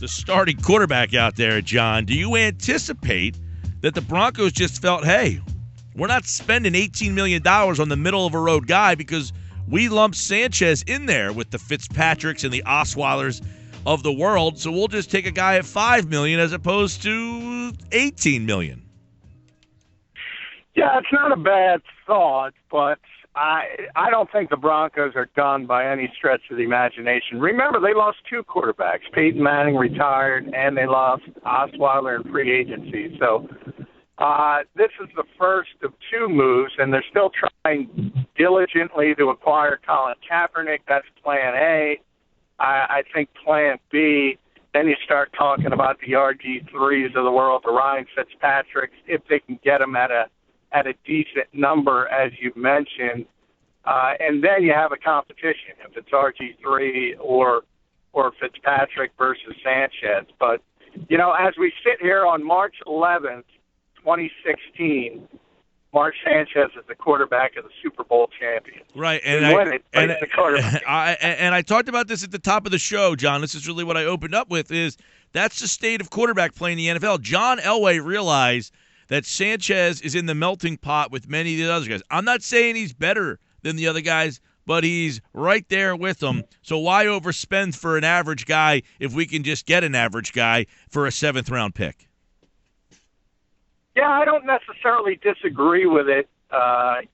the starting quarterback out there, John, do you anticipate that the Broncos just felt, hey, we're not spending $18 million on the middle-of-a-road guy because we lumped Sanchez in there with the Fitzpatricks and the Osweilers of the world, so we'll just take a guy at $5 million as opposed to $18 million? Yeah, it's not a bad thought, but I don't think the Broncos are done by any stretch of the imagination. Remember, they lost two quarterbacks. Peyton Manning retired, and they lost Osweiler in free agency. So this is the first of two moves, and they're still trying diligently to acquire Colin Kaepernick. That's plan A. I think plan B, then you start talking about the RG3s of the world, the Ryan Fitzpatricks, if they can get them at a decent number, as you mentioned, and then you have a competition if it's RG3 or Fitzpatrick versus Sanchez. But, you know, as we sit here on March 11th, 2016, Mark Sanchez is the quarterback of the Super Bowl champion. Right, and I talked about this at the top of the show, John. This is really what I opened up with, is that's the state of quarterback play in the NFL. John Elway realized that Sanchez is in the melting pot with many of the other guys. I'm not saying he's better than the other guys, but he's right there with them. So why overspend for an average guy if we can just get an average guy for a 7th-round pick? Yeah, I don't necessarily disagree with it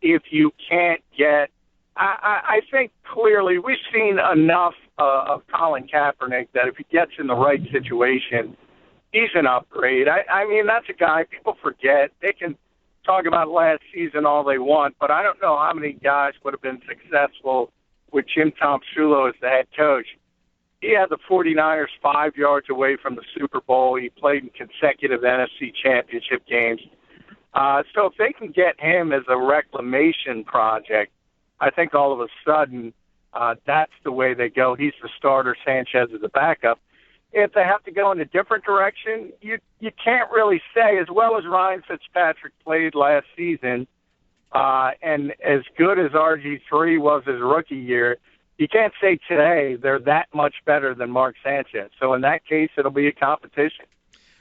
if you can't get – I think clearly we've seen enough of Colin Kaepernick that if he gets in the right situation – he's an upgrade. I mean, that's a guy people forget. They can talk about last season all they want, but I don't know how many guys would have been successful with Jim Tomsulo as the head coach. He had the 49ers 5 yards away from the Super Bowl. He played in consecutive NFC championship games. So if they can get him as a reclamation project, I think all of a sudden that's the way they go. He's the starter. Sanchez is the backup. If they have to go in a different direction, you can't really say. As well as Ryan Fitzpatrick played last season, and as good as RG3 was his rookie year, you can't say today they're that much better than Mark Sanchez. So in that case, it'll be a competition.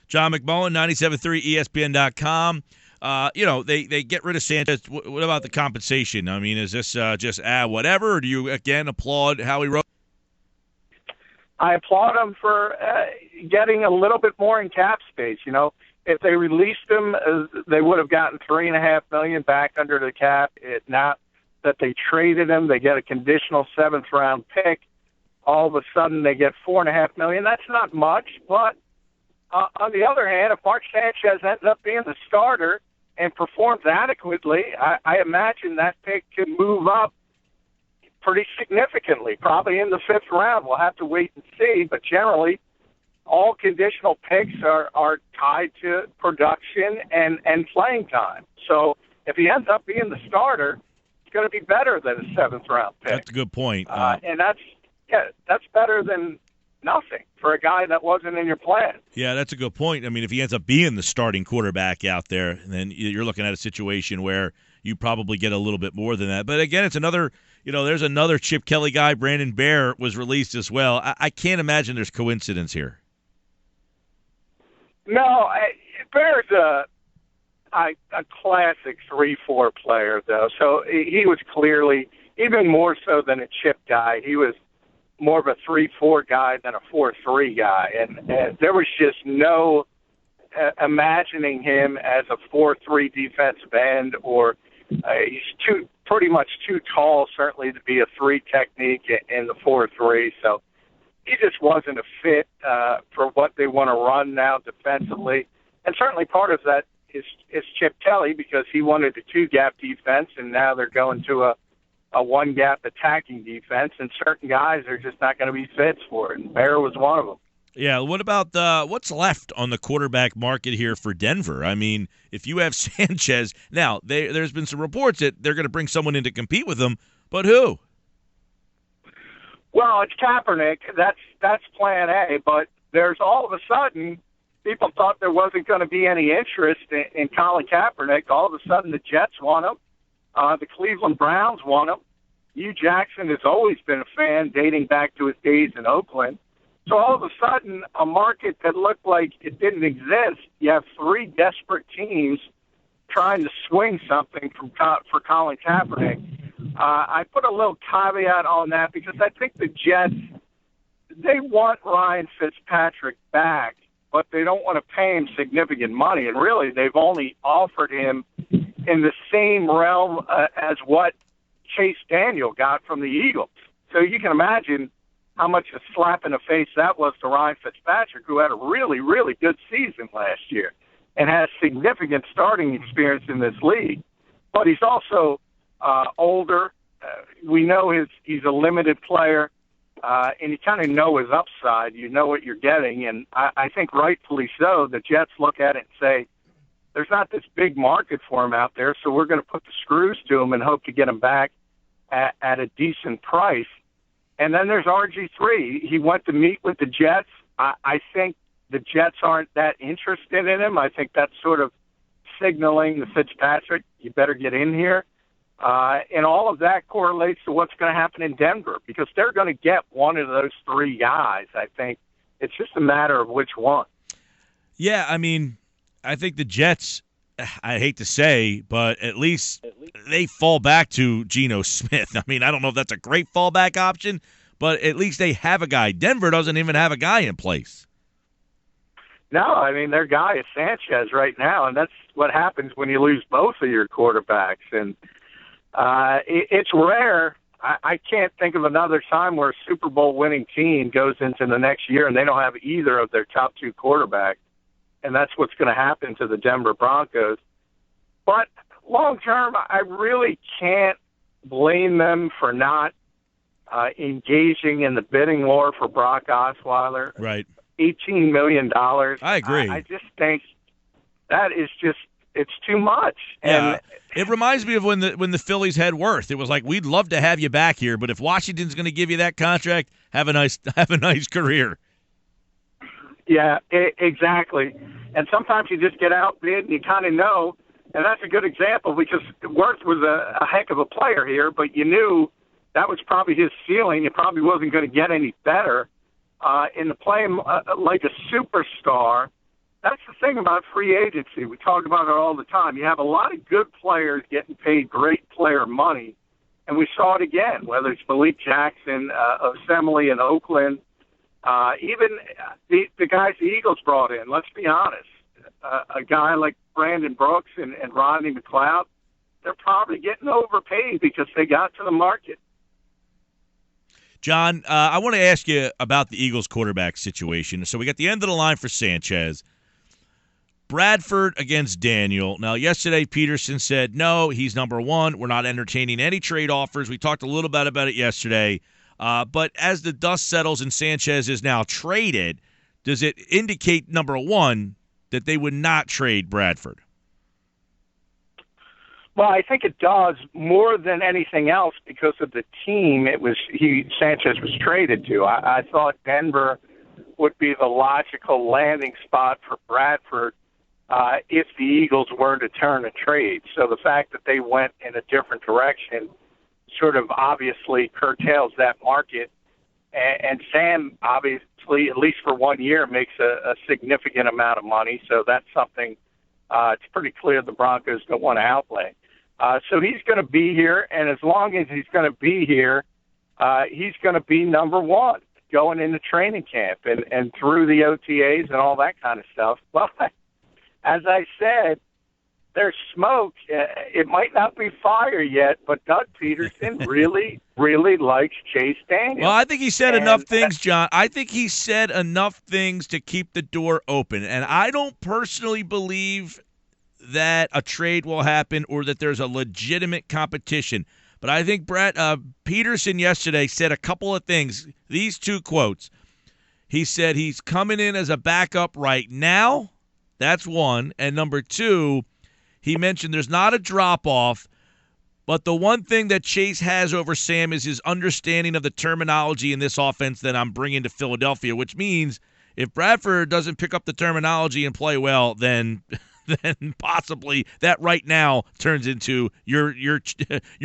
John McMullen, 97.3 ESPN.com. They get rid of Sanchez. What about the compensation? I mean, is this just whatever, or do you, again, applaud how he wrote? I applaud them for getting a little bit more in cap space. You know, if they released him, they would have gotten $3.5 million back under the cap. Now that they traded him, they get a conditional 7th-round pick. All of a sudden, they get $4.5 million. That's not much, but on the other hand, if Mark Sanchez ends up being the starter and performs adequately, I imagine that pick could move up pretty significantly, probably in the 5th round. We'll have to wait and see, but generally all conditional picks are tied to production and playing time. So if he ends up being the starter, it's going to be better than a 7th-round pick. That's a good point. And that's better than nothing for a guy that wasn't in your plan. Yeah, that's a good point. I mean, if he ends up being the starting quarterback out there, then you're looking at a situation where you probably get a little bit more than that. But again, it's another – there's another Chip Kelly guy, Brandon Bear, was released as well. I can't imagine there's coincidence here. No, Bear's a classic 3-4 player, though. So he was clearly, even more so than a Chip guy, he was more of a 3-4 guy than a 4-3 guy. And there was just no imagining him as a 4-3 defensive end, or he's pretty much too tall, certainly, to be a 3 technique in the 4-3. So he just wasn't a fit for what they want to run now defensively. And certainly part of that is Chip Kelly, because he wanted a 2-gap defense, and now they're going to a 1-gap attacking defense, and certain guys are just not going to be fits for it, and Bear was one of them. Yeah, what about what's left on the quarterback market here for Denver? I mean, if you have Sanchez, now there's been some reports that they're going to bring someone in to compete with him, but who? Well, it's Kaepernick. That's plan A, but there's all of a sudden people thought there wasn't going to be any interest in Colin Kaepernick. All of a sudden the Jets want him. The Cleveland Browns want him. Hugh Jackson has always been a fan dating back to his days in Oakland. So all of a sudden, a market that looked like it didn't exist, you have three desperate teams trying to swing something for Colin Kaepernick. I put a little caveat on that because I think the Jets, they want Ryan Fitzpatrick back, but they don't want to pay him significant money. And really, they've only offered him in the same realm as what Chase Daniel got from the Eagles. So you can imagine how much a slap in the face that was to Ryan Fitzpatrick, who had a really, really good season last year and has significant starting experience in this league. But he's also older. We know he's a limited player, and you kind of know his upside. You know what you're getting, and I think rightfully so, the Jets look at it and say, there's not this big market for him out there, so we're going to put the screws to him and hope to get him back at a decent price. And then there's RG3. He went to meet with the Jets. I think the Jets aren't that interested in him. I think that's sort of signaling to Fitzpatrick, you better get in here. And all of that correlates to what's going to happen in Denver because they're going to get one of those three guys, I think. It's just a matter of which one. Yeah, I mean, I think the Jets, I hate to say, but at least they fall back to Geno Smith. I mean, I don't know if that's a great fallback option, but at least they have a guy. Denver doesn't even have a guy in place. No, I mean, their guy is Sanchez right now, and that's what happens when you lose both of your quarterbacks. And it's rare. I can't think of another time where a Super Bowl winning team goes into the next year and they don't have either of their top two quarterbacks. And that's what's going to happen to the Denver Broncos. But long term, I really can't blame them for not engaging in the bidding war for Brock Osweiler. Right. $18 million. I agree. I just think that is just, it's too much. Yeah. And it reminds me of when the Phillies had Worth. It was like, we'd love to have you back here, but if Washington's going to give you that contract, have a nice career. Yeah, exactly. And sometimes you just get outbid and you kind of know, and that's a good example because Worth was a heck of a player here, but you knew that was probably his ceiling. It probably wasn't going to get any better. In the playing like a superstar, that's the thing about free agency. We talk about it all the time. You have a lot of good players getting paid great player money, and we saw it again, whether it's Malik Jackson, Assembly in Oakland, even the guys the Eagles brought in. Let's be honest. A guy like Brandon Brooks and Rodney McLeod, they're probably getting overpaid because they got to the market. John, I want to ask you about the Eagles quarterback situation. So we got the end of the line for Sanchez. Bradford against Daniel. Now, yesterday Peterson said, no, he's number one. We're not entertaining any trade offers. We talked a little bit about it yesterday. But as the dust settles and Sanchez is now traded, does it indicate, number one, that they would not trade Bradford? Well, I think it does more than anything else because of the team Sanchez was traded to. I thought Denver would be the logical landing spot for Bradford if the Eagles were to turn a trade. So the fact that they went in a different direction sort of obviously curtails that market. And Sam, obviously, at least for 1 year, makes a significant amount of money. So that's something it's pretty clear the Broncos don't want to outlay. So he's going to be here, and as long as he's going to be here, he's going to be number one going into training camp and through the OTAs and all that kind of stuff. But as I said, there's smoke. It might not be fire yet, but Doug Peterson really, really likes Chase Daniel. Well, I think he said enough things, John. I think he said enough things to keep the door open, and I don't personally believe that a trade will happen or that there's a legitimate competition. But I think Peterson yesterday said a couple of things. These two quotes. He said he's coming in as a backup right now. That's one. And number two, he mentioned there's not a drop-off, but the one thing that Chase has over Sam is his understanding of the terminology in this offense that I'm bringing to Philadelphia, which means if Bradford doesn't pick up the terminology and play well, then possibly that right now turns into you're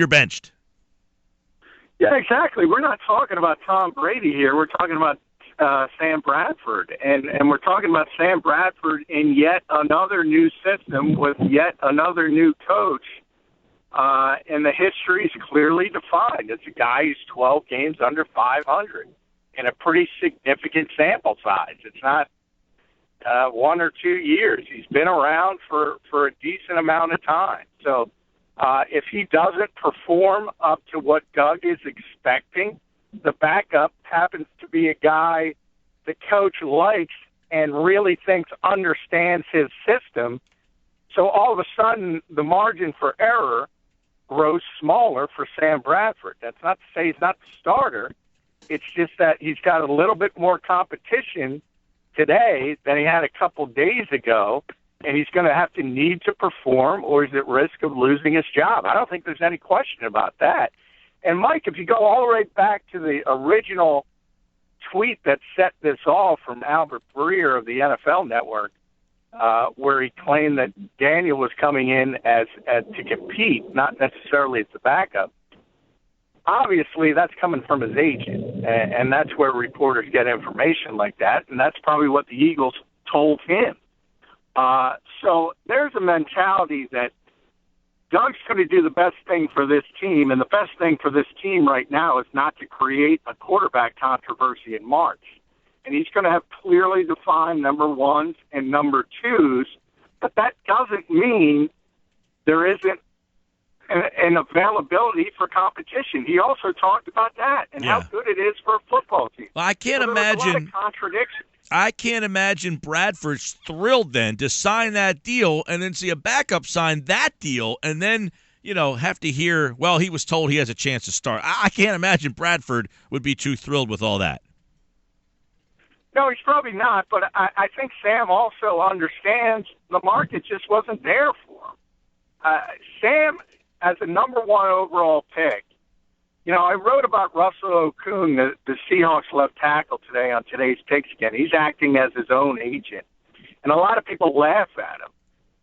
benched. Yeah, exactly. We're not talking about Tom Brady here. We're talking about Sam Bradford, and we're talking about Sam Bradford in yet another new system with yet another new coach. And the history is clearly defined. It's a guy who's 12 games under 500 in a pretty significant sample size. It's not 1 or 2 years. He's been around for a decent amount of time. So if he doesn't perform up to what Doug is expecting, the backup happens to be a guy the coach likes and really thinks understands his system. So all of a sudden, the margin for error grows smaller for Sam Bradford. That's not to say he's not the starter. It's just that he's got a little bit more competition today than he had a couple days ago, and he's going to have to need to perform, or is at risk of losing his job. I don't think there's any question about that. And, Mike, if you go all the way back to the original tweet that set this off from Albert Breer of the NFL Network, where he claimed that Daniel was coming in as to compete, not necessarily as the backup. Obviously, that's coming from his agent, and that's where reporters get information like that, and that's probably what the Eagles told him. So there's a mentality that Doug's going to do the best thing for this team, and the best thing for this team right now is not to create a quarterback controversy in March. And he's going to have clearly defined number ones and number twos, but that doesn't mean there isn't an availability for competition. He also talked about that and how good it is for a football team. Well, I can't imagine a lot of contradictions. I can't imagine Bradford's thrilled then to sign that deal and then see a backup sign that deal and then, have to hear, well, he was told he has a chance to start. I can't imagine Bradford would be too thrilled with all that. No, he's probably not, but I think Sam also understands the market just wasn't there for him. Sam, as a number one overall pick, I wrote about Russell Okung, the Seahawks left tackle today on Today's Picks again. He's acting as his own agent, and a lot of people laugh at him.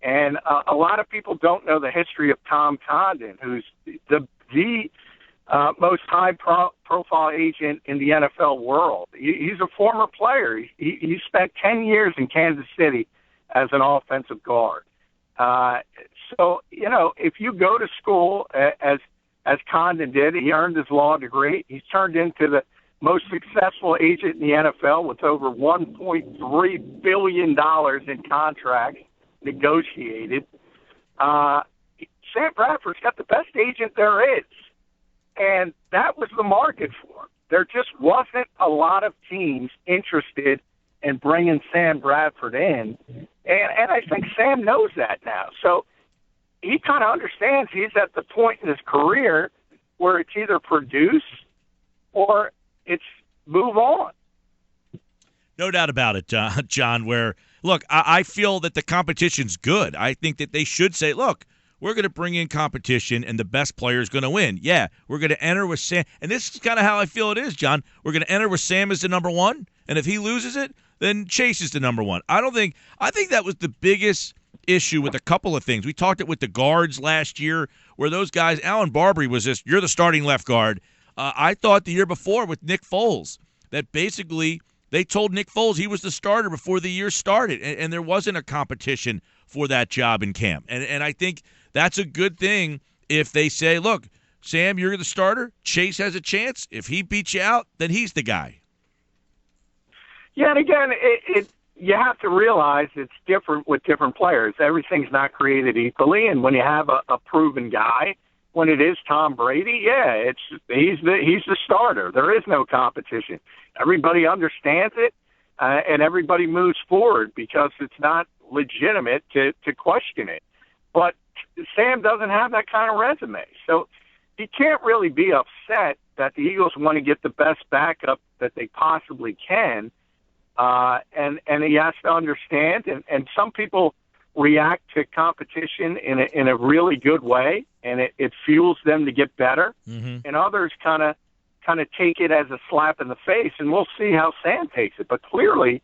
And a lot of people don't know the history of Tom Condon, who's the most high-profile agent in the NFL world. He's a former player. He spent 10 years in Kansas City as an offensive guard. So, if you go to school as Condon did, he earned his law degree. He's turned into the most successful agent in the NFL with over $1.3 billion in contracts negotiated. Sam Bradford's got the best agent there is. And that was the market for him. There just wasn't a lot of teams interested in bringing Sam Bradford in. And I think Sam knows that now. So he kind of understands he's at the point in his career where it's either produce or it's move on. No doubt about it, John, where, look, I feel that the competition's good. I think that they should say, look, we're going to bring in competition, and the best player is going to win. Yeah, we're going to enter with Sam. And this is kind of how I feel it is, John. We're going to enter with Sam as the number one, and if he loses it, then Chase is the number one. I think that was the biggest issue with a couple of things. We talked it with the guards last year where those guys, Alan Barbary was just, you're the starting left guard. I thought the year before with Nick Foles that basically they told Nick Foles he was the starter before the year started, and there wasn't a competition for that job in camp. And I think that's a good thing if they say, look, Sam, you're the starter. Chase has a chance. If he beats you out, then he's the guy. Yeah, and again, you have to realize it's different with different players. Everything's not created equally, and when you have a proven guy, when it is Tom Brady, yeah, he's the starter. There is no competition. Everybody understands it, and everybody moves forward because it's not legitimate to question it. But Sam doesn't have that kind of resume, so he can't really be upset that the Eagles want to get the best backup that they possibly can. And he has to understand, and some people react to competition in a really good way, and it fuels them to get better. Mm-hmm. And others kind of take it as a slap in the face, and we'll see how Sam takes it. But clearly,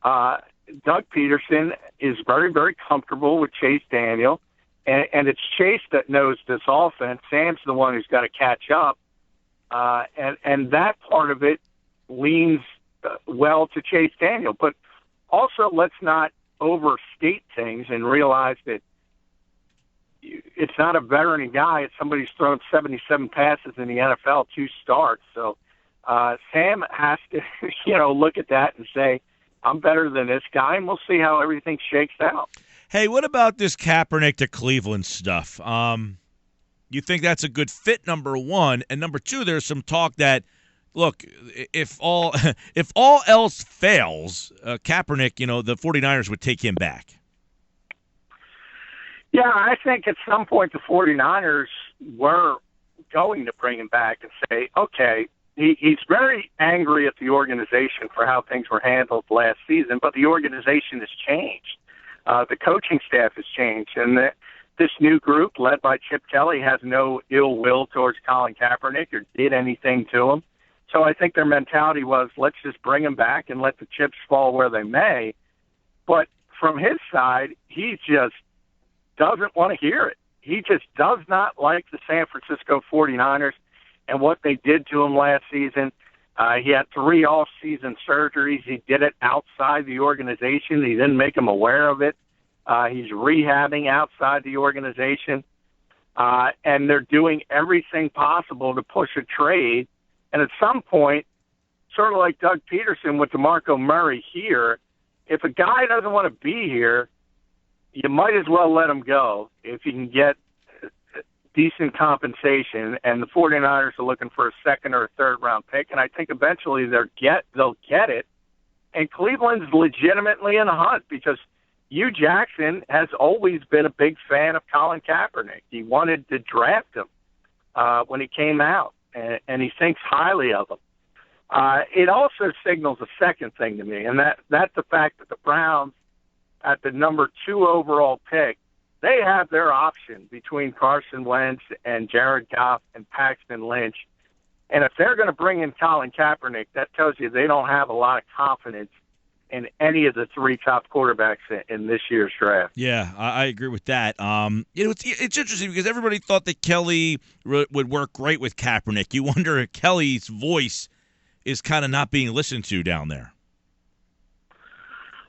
Doug Peterson is very, very comfortable with Chase Daniel, and it's Chase that knows this offense. Sam's the one who's got to catch up, and that part of it leans well to Chase Daniel. But also, let's not overstate things and realize that it's not a veteran guy. It's somebody who's thrown 77 passes in the NFL, 2 starts. So Sam has to, look at that and say, I'm better than this guy, and we'll see how everything shakes out. Hey, what about this Kaepernick to Cleveland stuff? You think that's a good fit, number one? And number two, there's some talk that, look, if all else fails, Kaepernick, the 49ers would take him back. Yeah, I think at some point the 49ers were going to bring him back and say, okay, he's very angry at the organization for how things were handled last season, but the organization has changed. The coaching staff has changed, and this new group led by Chip Kelly has no ill will towards Colin Kaepernick or did anything to him. So I think their mentality was, let's just bring him back and let the chips fall where they may. But from his side, he just doesn't want to hear it. He just does not like the San Francisco 49ers and what they did to him last season. He had 3 off-season surgeries. He did it outside the organization. He didn't make him aware of it. He's rehabbing outside the organization. And they're doing everything possible to push a trade. And at some point, sort of like Doug Peterson with DeMarco Murray here, if a guy doesn't want to be here, you might as well let him go if you can get decent compensation. And the 49ers are looking for a second or a third-round pick, and I think eventually they'll get it. And Cleveland's legitimately in a hunt because Hugh Jackson has always been a big fan of Colin Kaepernick. He wanted to draft him when he came out, and he thinks highly of him. It also signals a second thing to me, and that's the fact that the Browns, at the number 2 overall pick, they have their option between Carson Wentz and Jared Goff and Paxton Lynch. And if they're going to bring in Colin Kaepernick, that tells you they don't have a lot of confidence in any of the 3 top quarterbacks in this year's draft. Yeah, I agree with that. It's interesting because everybody thought that Kelly would work great with Kaepernick. You wonder if Kelly's voice is kind of not being listened to down there.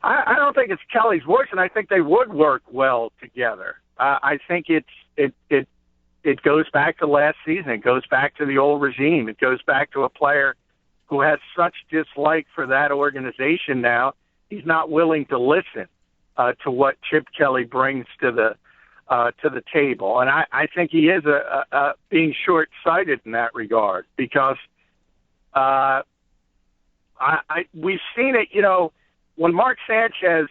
I don't think it's Kelly's voice, and I think they would work well together. I think it goes back to last season. It goes back to the old regime. It goes back to a player who has such dislike for that organization now. He's not willing to listen to what Chip Kelly brings to the table, and I think he is being short-sighted in that regard because we've seen it. When Mark Sanchez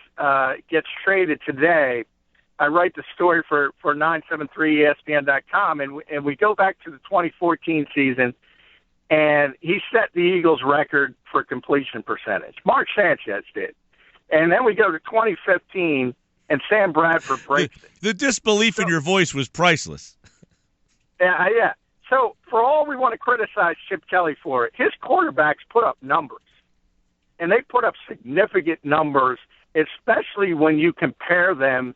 gets traded today, I write the story for 973ESPN.com, and we go back to the 2014 season, and he set the Eagles' record for completion percentage. Mark Sanchez did. And then we go to 2015, and Sam Bradford breaks it. The disbelief in your voice was priceless. Yeah. So for all we want to criticize Chip Kelly for it, his quarterbacks put up numbers. And they put up significant numbers, especially when you compare them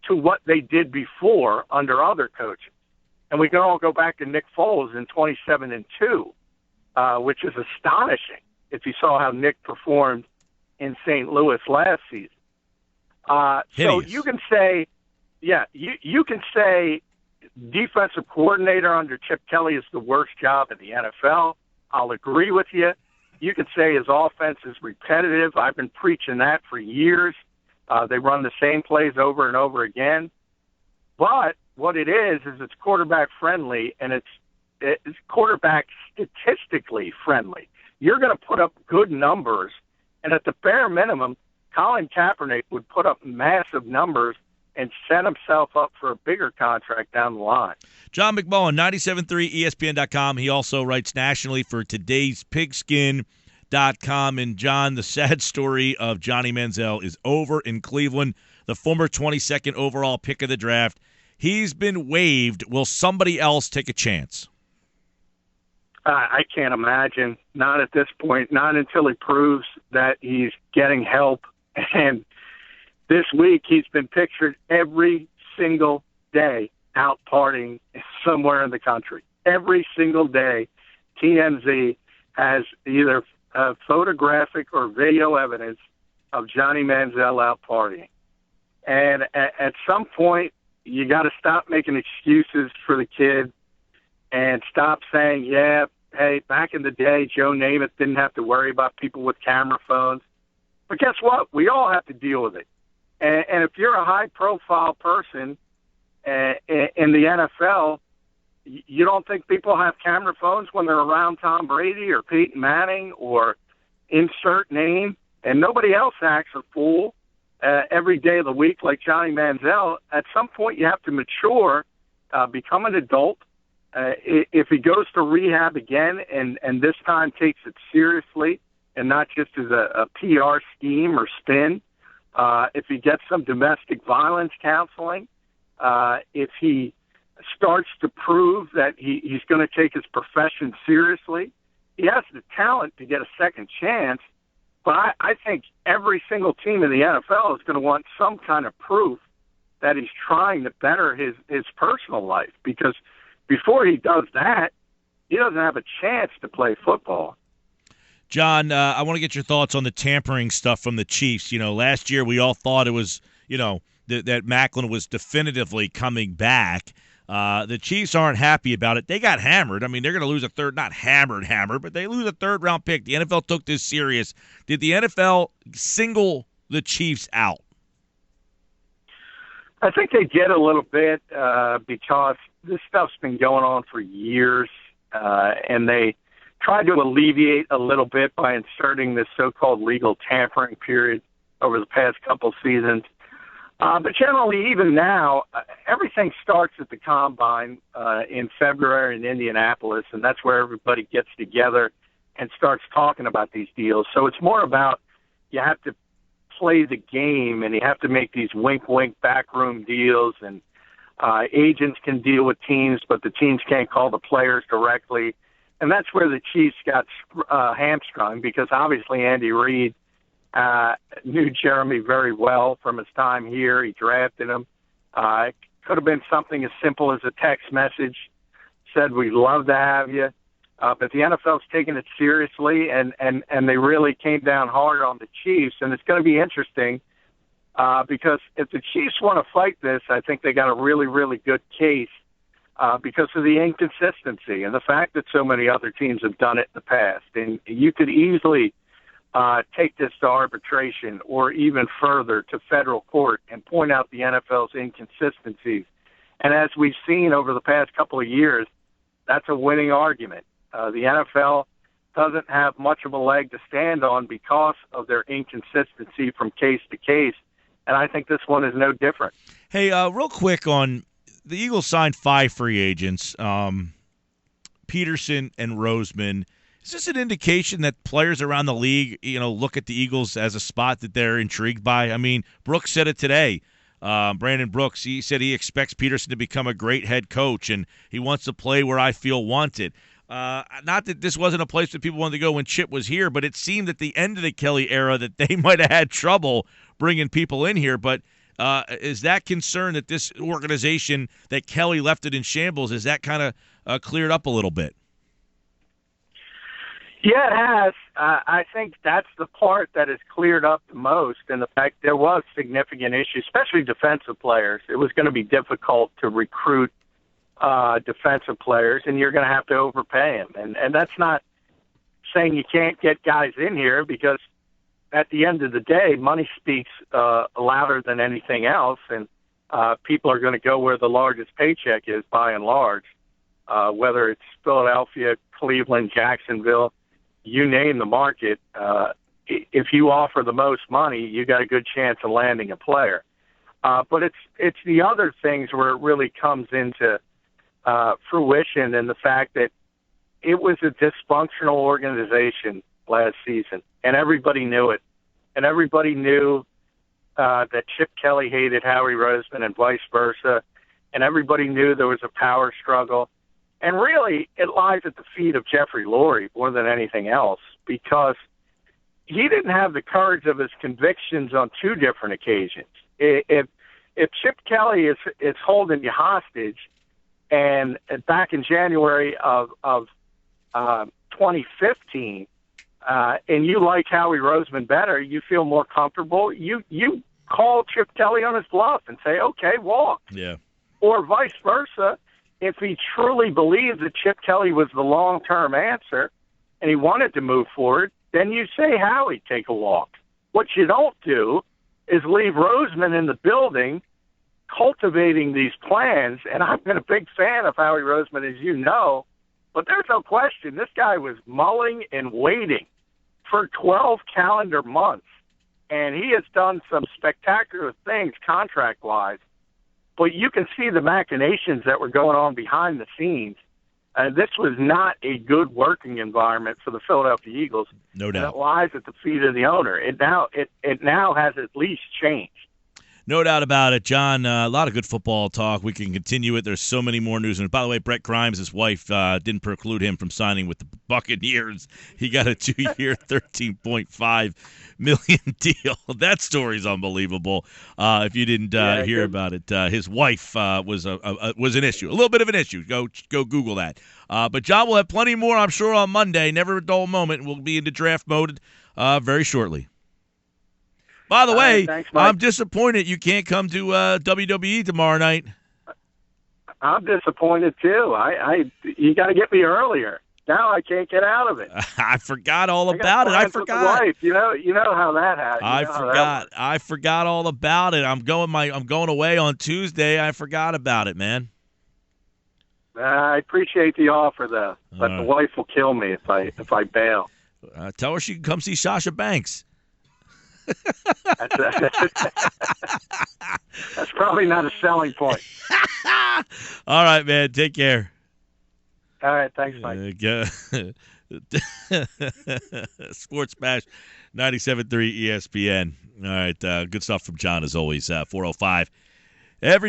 to what they did before under other coaches. And we can all go back to Nick Foles in 27-2, which is astonishing if you saw how Nick performed in St. Louis last season. So you can say, you can say defensive coordinator under Chip Kelly is the worst job in the NFL. I'll agree with you. You could say his offense is repetitive. I've been preaching that for years. They run the same plays over and over again. But what it is it's quarterback friendly, and it's quarterback statistically friendly. You're going to put up good numbers, and at the bare minimum, Colin Kaepernick would put up massive numbers and set himself up for a bigger contract down the line. John McMullen, 97.3 ESPN.com. He also writes nationally for today's Pigskin.com. And, John, the sad story of Johnny Manziel is over in Cleveland, the former 22nd overall pick of the draft. He's been waived. Will somebody else take a chance? I can't imagine. Not at this point. Not until he proves that he's getting help. And this week he's been pictured every single day out partying somewhere in the country. Every single day TMZ has either photographic or video evidence of Johnny Manziel out partying. And at some point, you got to stop making excuses for the kid and stop saying, yeah, hey, back in the day, Joe Namath didn't have to worry about people with camera phones. But guess what? We all have to deal with it. And if you're a high-profile person in the NFL, you don't think people have camera phones when they're around Tom Brady or Peyton Manning or insert name, and nobody else acts a fool every day of the week like Johnny Manziel? At some point, you have to mature, become an adult. If he goes to rehab again and this time takes it seriously and not just as a PR scheme or spin, if he gets some domestic violence counseling, if he starts to prove that he's going to take his profession seriously, he has the talent to get a second chance. But I think every single team in the NFL is going to want some kind of proof that he's trying to better his personal life, because before he does that, he doesn't have a chance to play football. John, I want to get your thoughts on the tampering stuff from the Chiefs. Last year we all thought it was, that McMullen was definitively coming back. The Chiefs aren't happy about it. They got hammered. I mean, they're going to lose a third, not hammered, but they lose a third-round pick. The NFL took this serious. Did the NFL single the Chiefs out? I think they did a little bit because this stuff's been going on for years, and they tried to alleviate a little bit by inserting this so-called legal tampering period over the past couple seasons. But generally, even now, everything starts at the Combine in February in Indianapolis, and that's where everybody gets together and starts talking about these deals. So it's more about you have to play the game, and you have to make these wink-wink backroom deals, and agents can deal with teams, but the teams can't call the players directly. And that's where the Chiefs got hamstrung, because obviously Andy Reid knew Jeremy very well from his time here. He drafted him. It could have been something as simple as a text message, said, we'd love to have you. But the NFL's taking it seriously, and they really came down hard on the Chiefs. And it's going to be interesting because if the Chiefs want to fight this, I think they got a really, really good case because of the inconsistency and the fact that so many other teams have done it in the past. And you could easily take this to arbitration or even further to federal court and point out the NFL's inconsistencies. And as we've seen over the past couple of years, that's a winning argument. The NFL doesn't have much of a leg to stand on because of their inconsistency from case to case, and I think this one is no different. Hey, real quick on the Eagles signed 5 free agents, Peterson and Roseman. Is this an indication that players around the league, look at the Eagles as a spot that they're intrigued by? I mean, Brooks said it today. Brandon Brooks, he said he expects Peterson to become a great head coach, and he wants to play where I feel wanted. Not that this wasn't a place that people wanted to go when Chip was here, but it seemed at the end of the Kelly era that they might have had trouble bringing people in here. But is that concern that this organization that Kelly left it in shambles, is that kind of cleared up a little bit? Yeah, it has. I think that's the part that has cleared up the most. And the fact there was significant issues, especially defensive players. It was going to be difficult to recruit defensive players, and you're going to have to overpay them. And that's not saying you can't get guys in here, because at the end of the day, money speaks louder than anything else, and people are going to go where the largest paycheck is by and large, whether it's Philadelphia, Cleveland, Jacksonville, you name the market. If you offer the most money, you got a good chance of landing a player. But it's the other things where it really comes into fruition, and the fact that it was a dysfunctional organization last season, and everybody knew it. And everybody knew that Chip Kelly hated Howie Roseman and vice versa, and everybody knew there was a power struggle. And really, it lies at the feet of Jeffrey Lurie more than anything else, because he didn't have the courage of his convictions on 2 different occasions. If Chip Kelly is holding you hostage, and back in January of 2015, and you like Howie Roseman better, you feel more comfortable, you call Chip Kelly on his bluff and say, okay, walk. Yeah. Or vice versa. If he truly believed that Chip Kelly was the long-term answer and he wanted to move forward, then you say, Howie, take a walk. What you don't do is leave Roseman in the building cultivating these plans, and I've been a big fan of Howie Roseman, as you know, but there's no question this guy was mulling and waiting for 12 calendar months, and he has done some spectacular things contract-wise, but you can see the machinations that were going on behind the scenes. This was not a good working environment for the Philadelphia Eagles. No doubt. And it lies at the feet of the owner. It now has at least changed. No doubt about it, John. A lot of good football talk. We can continue it. There's so many more news. And by the way, Brett Grimes, his wife, didn't preclude him from signing with the Buccaneers. He got a 2-year, $13.5 million deal. That story's unbelievable. If you didn't hear about it, his wife was an issue, a little bit of an issue. Go Google that. But John will have plenty more, I'm sure, on Monday. Never a dull moment. We'll be into draft mode very shortly. By the way, thanks, I'm disappointed you can't come to WWE tomorrow night. I'm disappointed too. You got to get me earlier. Now I can't get out of it. I forgot all about it. I forgot. With the wife. You know how that happens. I forgot all about it. I'm going away on Tuesday. I forgot about it, man. I appreciate the offer though, but the wife will kill me if I bail. Tell her she can come see Sasha Banks. That's probably not a selling point. All right, man. Take care. All right. Thanks, Mike. Sports Bash 97.3 ESPN. All right. Good stuff from John, as always. 405 every day.